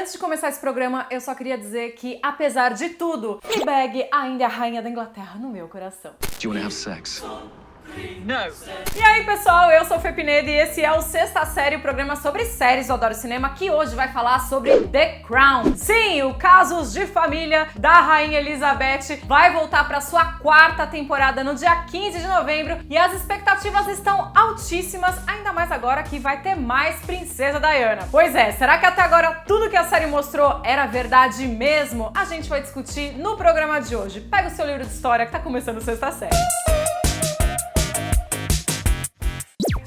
Antes de começar esse programa, eu só queria dizer que, apesar de tudo, Fleabag ainda é a rainha da Inglaterra no meu coração. Do you want to have sex? No. E aí, pessoal, eu sou Fê Pinedo e esse é o Sexta Série, o programa sobre séries do Adoro Cinema, que hoje vai falar sobre The Crown. Sim, o Casos de Família da Rainha Elizabeth vai voltar para sua quarta temporada no dia 15 de novembro e as expectativas estão altíssimas, ainda mais agora que vai ter mais Princesa Diana. Pois é, será que até agora tudo que a série mostrou era verdade mesmo? A gente vai discutir no programa de hoje. Pega o seu livro de história que tá começando o Sexta Série.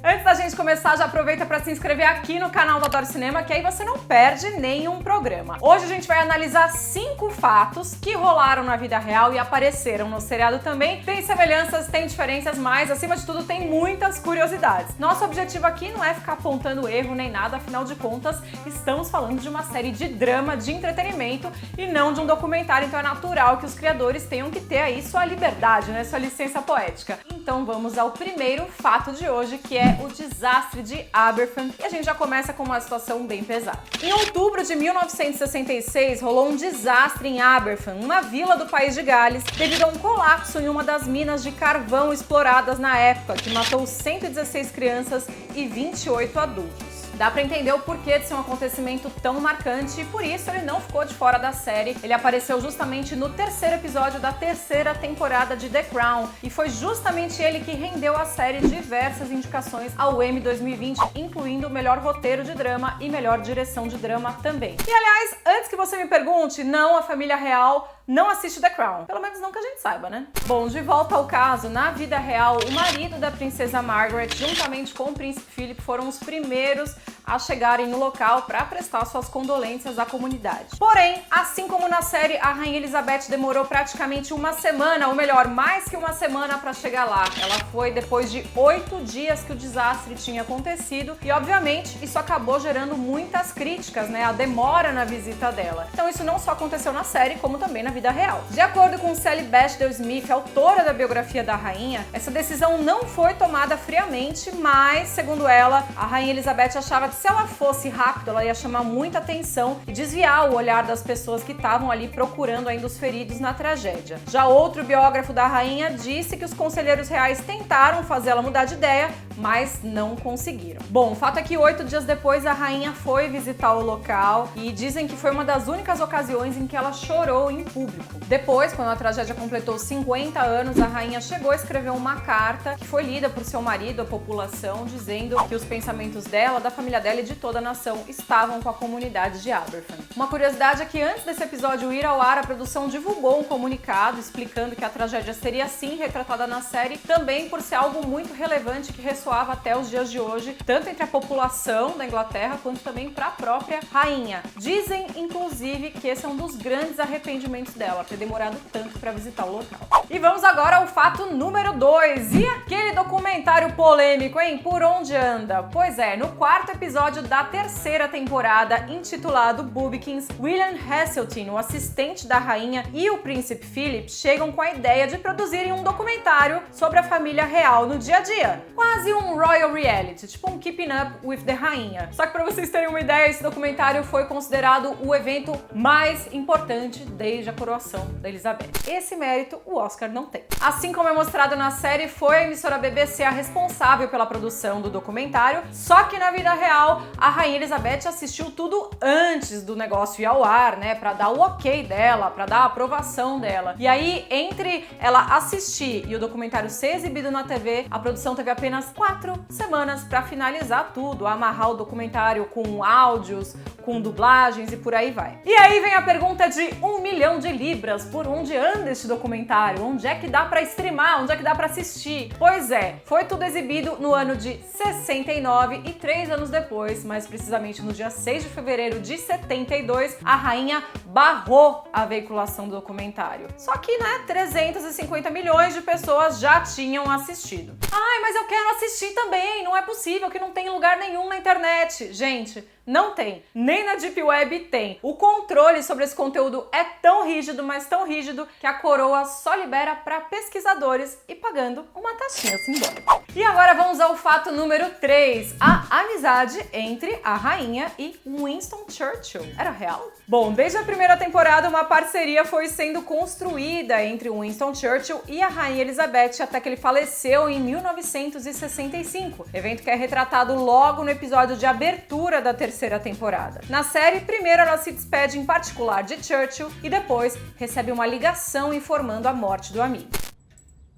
Antes da gente começar, já aproveita para se inscrever aqui no canal do Adoro Cinema, que aí você não perde nenhum programa. Hoje a gente vai analisar 5 fatos que rolaram na vida real e apareceram no seriado também. Tem semelhanças, tem diferenças, mas acima de tudo tem muitas curiosidades. Nosso objetivo aqui não é ficar apontando erro nem nada, afinal de contas, estamos falando de uma série de drama, de entretenimento e não de um documentário, então é natural que os criadores tenham que ter aí sua liberdade, né? Sua licença poética. Então vamos ao primeiro fato de hoje, que é o desastre de Aberfan, e a gente já começa com uma situação bem pesada. Em outubro de 1966, rolou um desastre em Aberfan, uma vila do país de Gales, devido a um colapso em uma das minas de carvão exploradas na época, que matou 116 crianças e 28 adultos. Dá pra entender o porquê de ser um acontecimento tão marcante e por isso ele não ficou de fora da série. Ele apareceu justamente no terceiro episódio da terceira temporada de The Crown e foi justamente ele que rendeu à série diversas indicações ao Emmy 2020, incluindo o melhor roteiro de drama e melhor direção de drama também. E aliás, antes que você me pergunte, não, a família real não assiste The Crown. Pelo menos não que a gente saiba, né? Bom, de volta ao caso, na vida real, o marido da princesa Margaret, juntamente com o príncipe Philip, foram os primeiros a chegarem no local para prestar suas condolências à comunidade. Porém, assim como na série, a Rainha Elizabeth demorou praticamente uma semana, ou melhor, mais que uma semana para chegar lá. Ela foi depois de 8 dias que o desastre tinha acontecido e, obviamente, isso acabou gerando muitas críticas, né? A demora na visita dela. Então isso não só aconteceu na série, como também na vida real. De acordo com Sally Bechdel Smith, autora da biografia da rainha, essa decisão não foi tomada friamente, mas, segundo ela, a Rainha Elizabeth achava que se ela fosse rápido, ela ia chamar muita atenção e desviar o olhar das pessoas que estavam ali procurando ainda os feridos na tragédia. Já outro biógrafo da rainha disse que os conselheiros reais tentaram fazê-la mudar de ideia, mas não conseguiram. Bom, o fato é que 8 dias depois a rainha foi visitar o local e dizem que foi uma das únicas ocasiões em que ela chorou em público. Depois, quando a tragédia completou 50 anos, a rainha chegou a escrever uma carta que foi lida por seu marido, a população, dizendo que os pensamentos dela, da família dela e de toda a nação estavam com a comunidade de Aberfan. Uma curiosidade é que antes desse episódio ir ao ar, a produção divulgou um comunicado explicando que a tragédia seria sim retratada na série, também por ser algo muito relevante que ressoava até os dias de hoje, tanto entre a população da Inglaterra quanto também para a própria rainha. Dizem, inclusive, que esse é um dos grandes arrependimentos dela, ter demorado tanto para visitar o local. E vamos agora ao fato número 2. E aquele documentário polêmico, hein? Por onde anda? Pois é, no quarto episódio da terceira temporada, intitulado Bubbikins, William Heseltine, o assistente da rainha, e o príncipe Philip chegam com a ideia de produzirem um documentário sobre a família real no dia a dia. Quase um royal reality, tipo um Keeping Up with the Rainha. Só que para vocês terem uma ideia, esse documentário foi considerado o evento mais importante desde a coroação da Elizabeth. Esse mérito o Oscar não tem. Assim como é mostrado na série, foi a emissora BBC a responsável pela produção do documentário, só que na vida real, a Rainha Elizabeth assistiu tudo antes do negócio ir ao ar, né, pra dar o ok dela, pra dar a aprovação dela. E aí, entre ela assistir e o documentário ser exibido na TV, a produção teve apenas 4 semanas pra finalizar tudo, amarrar o documentário com áudios, com dublagens e por aí vai. E aí vem a pergunta de 1 milhão de libras, por onde anda este documentário? Onde é que dá pra streamar? Onde é que dá pra assistir? Pois é, foi tudo exibido no ano de 69 e 3 anos depois, mais precisamente no dia 6 de fevereiro de 72, a rainha barrou a veiculação do documentário. Só que, né, 350 milhões de pessoas já tinham assistido. Ai, mas eu quero assistir também, não é possível que não tenha lugar nenhum na internet. Gente, Não tem. Nem na Deep Web tem. O controle sobre esse conteúdo é tão rígido, mas tão rígido, que a coroa só libera para pesquisadores e pagando uma taxinha simbólica. E agora vamos ao fato número 3. A amizade entre a rainha e Winston Churchill. Era real? Bom, desde a primeira temporada, uma parceria foi sendo construída entre Winston Churchill e a rainha Elizabeth até que ele faleceu em 1965, evento que é retratado logo no episódio de abertura da terceira temporada. Na série, primeiro ela se despede em particular de Churchill e depois recebe uma ligação informando a morte do amigo.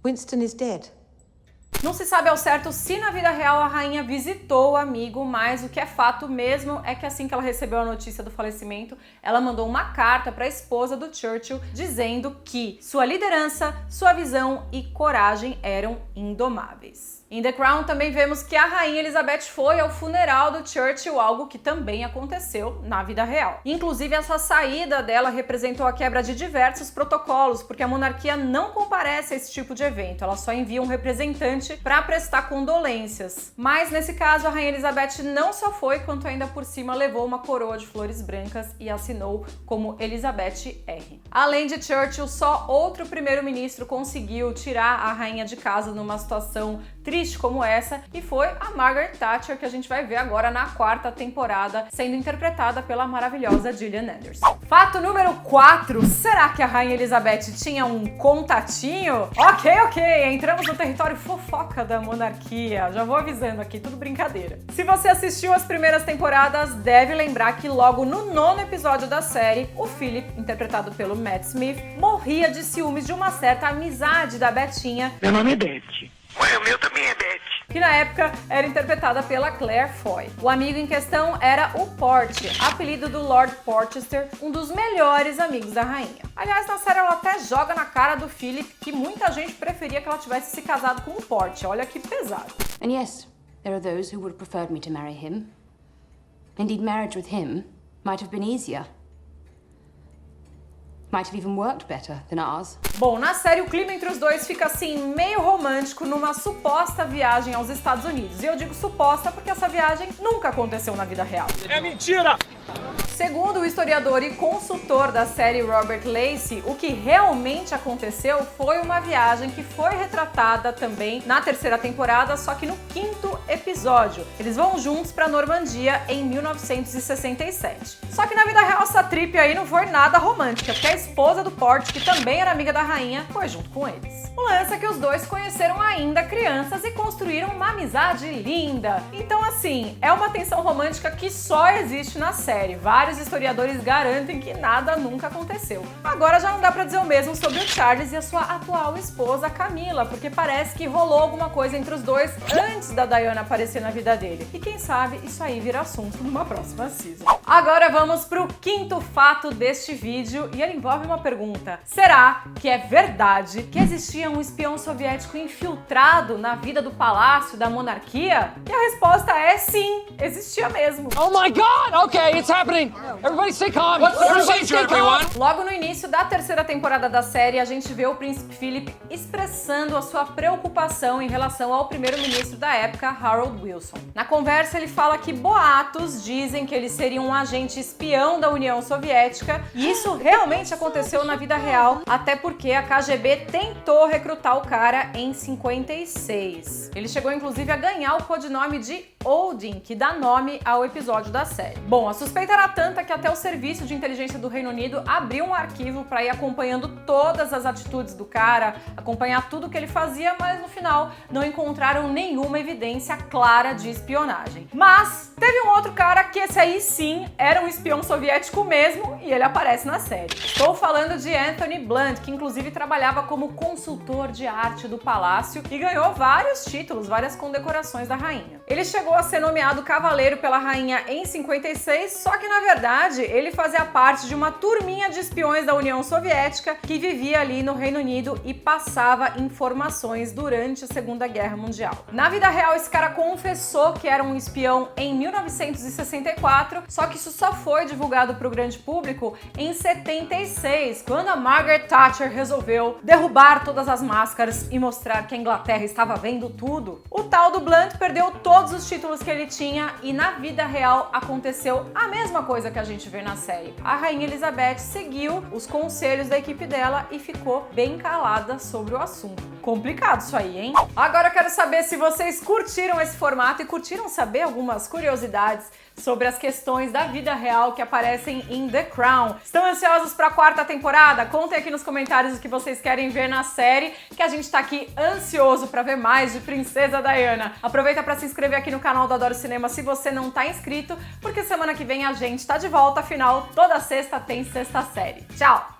Winston is dead. Não se sabe ao certo se na vida real a rainha visitou o amigo, mas o que é fato mesmo é que assim que ela recebeu a notícia do falecimento, ela mandou uma carta para a esposa do Churchill dizendo que sua liderança, sua visão e coragem eram indomáveis. Em The Crown também vemos que a rainha Elizabeth foi ao funeral do Churchill, algo que também aconteceu na vida real. Inclusive, essa saída dela representou a quebra de diversos protocolos, porque a monarquia não comparece a esse tipo de evento, ela só envia um representante para prestar condolências. Mas nesse caso, a rainha Elizabeth não só foi, quanto ainda por cima levou uma coroa de flores brancas e assinou como Elizabeth R. Além de Churchill, só outro primeiro-ministro conseguiu tirar a rainha de casa numa situação triste como essa, e foi a Margaret Thatcher, que a gente vai ver agora na quarta temporada, sendo interpretada pela maravilhosa Gillian Anderson. Fato número 4. Será que a rainha Elizabeth tinha um contatinho? Ok, entramos no território fofoca da monarquia. Já vou avisando aqui, tudo brincadeira. Se você assistiu as primeiras temporadas, deve lembrar que logo no 9º episódio da série, o Philip, interpretado pelo Matt Smith, morria de ciúmes de uma certa amizade da Betinha. Meu nome é Beth. Ué, o meu também é Beth. Que na época era interpretada pela Claire Foy. O amigo em questão era o Porte, apelido do Lord Porchester, um dos melhores amigos da rainha. Aliás, na série ela até joga na cara do Philip que muita gente preferia que ela tivesse se casado com o Porte. Olha que pesado. And yes, there are those who would have preferred me to marry him. Indeed, marriage with him might have been easier. Might have even worked better than ours. Bom, na série o clima entre os dois fica assim meio romântico numa suposta viagem aos Estados Unidos. E eu digo suposta porque essa viagem nunca aconteceu na vida real. É mentira! Segundo o historiador e consultor da série Robert Lacey, o que realmente aconteceu foi uma viagem que foi retratada também na terceira temporada, só que no 5º episódio. Eles vão juntos para Normandia em 1967. Só que na vida real essa trip aí não foi nada romântica, porque a esposa do Porte, que também era amiga da rainha, foi junto com eles. O lance é que os dois se conheceram ainda crianças e construíram uma amizade linda. Então assim, é uma tensão romântica que só existe na série. Vários historiadores garantem que nada nunca aconteceu. Agora já não dá pra dizer o mesmo sobre o Charles e a sua atual esposa Camila, porque parece que rolou alguma coisa entre os dois antes da Diana aparecer na vida dele. E quem sabe isso aí vira assunto numa próxima season. Agora vamos pro 5º fato deste vídeo e ele envolve uma pergunta. Será que é verdade que existia um espião soviético infiltrado na vida do palácio da monarquia? E a resposta é sim, existia mesmo. Oh my God! Okay, it's happening. Everybody stay calm. Everybody stay calm. Logo no início da terceira temporada da série, a gente vê o príncipe Philip expressando a sua preocupação em relação ao primeiro-ministro da época, Harold Wilson. Na conversa, ele fala que boatos dizem que ele seria um agente espião da União Soviética, e isso realmente aconteceu na vida real, até porque a KGB tentou recrutar o cara em 56. Ele chegou inclusive a ganhar o codinome de Odin, que dá nome ao episódio da série. Bom, a suspeita era tanta que até o Serviço de Inteligência do Reino Unido abriu um arquivo para ir acompanhando todas as atitudes do cara, acompanhar tudo que ele fazia, mas no final não encontraram nenhuma evidência clara de espionagem. Mas teve um outro cara que esse aí sim era um espião soviético mesmo, e ele aparece na série. Estou falando de Anthony Blunt, que inclusive trabalhava como consultor de arte do palácio e ganhou vários títulos, várias condecorações da rainha. Ele chegou a ser nomeado cavaleiro pela rainha em 56, só que na verdade ele fazia parte de uma turminha de espiões da União Soviética que vivia ali no Reino Unido e passava informações durante a Segunda Guerra Mundial. Na vida real, esse cara confessou que era um espião em 1964, só que isso só foi divulgado para o grande público em 76, quando a Margaret Thatcher resolveu derrubar todas as máscaras e mostrar que a Inglaterra estava vendo tudo. O tal do Blunt perdeu todos os títulos títulos que ele tinha e na vida real aconteceu a mesma coisa que a gente vê na série. A Rainha Elizabeth seguiu os conselhos da equipe dela e ficou bem calada sobre o assunto. Complicado isso aí, hein? Agora eu quero saber se vocês curtiram esse formato e curtiram saber algumas curiosidades sobre as questões da vida real que aparecem em The Crown. Estão ansiosos para a 4ª temporada? Contem aqui nos comentários o que vocês querem ver na série, que a gente tá aqui ansioso para ver mais de Princesa Diana. Aproveita para se inscrever aqui no canal do Adoro Cinema se você não tá inscrito, porque semana que vem a gente tá de volta, afinal, toda sexta tem Sexta Série. Tchau!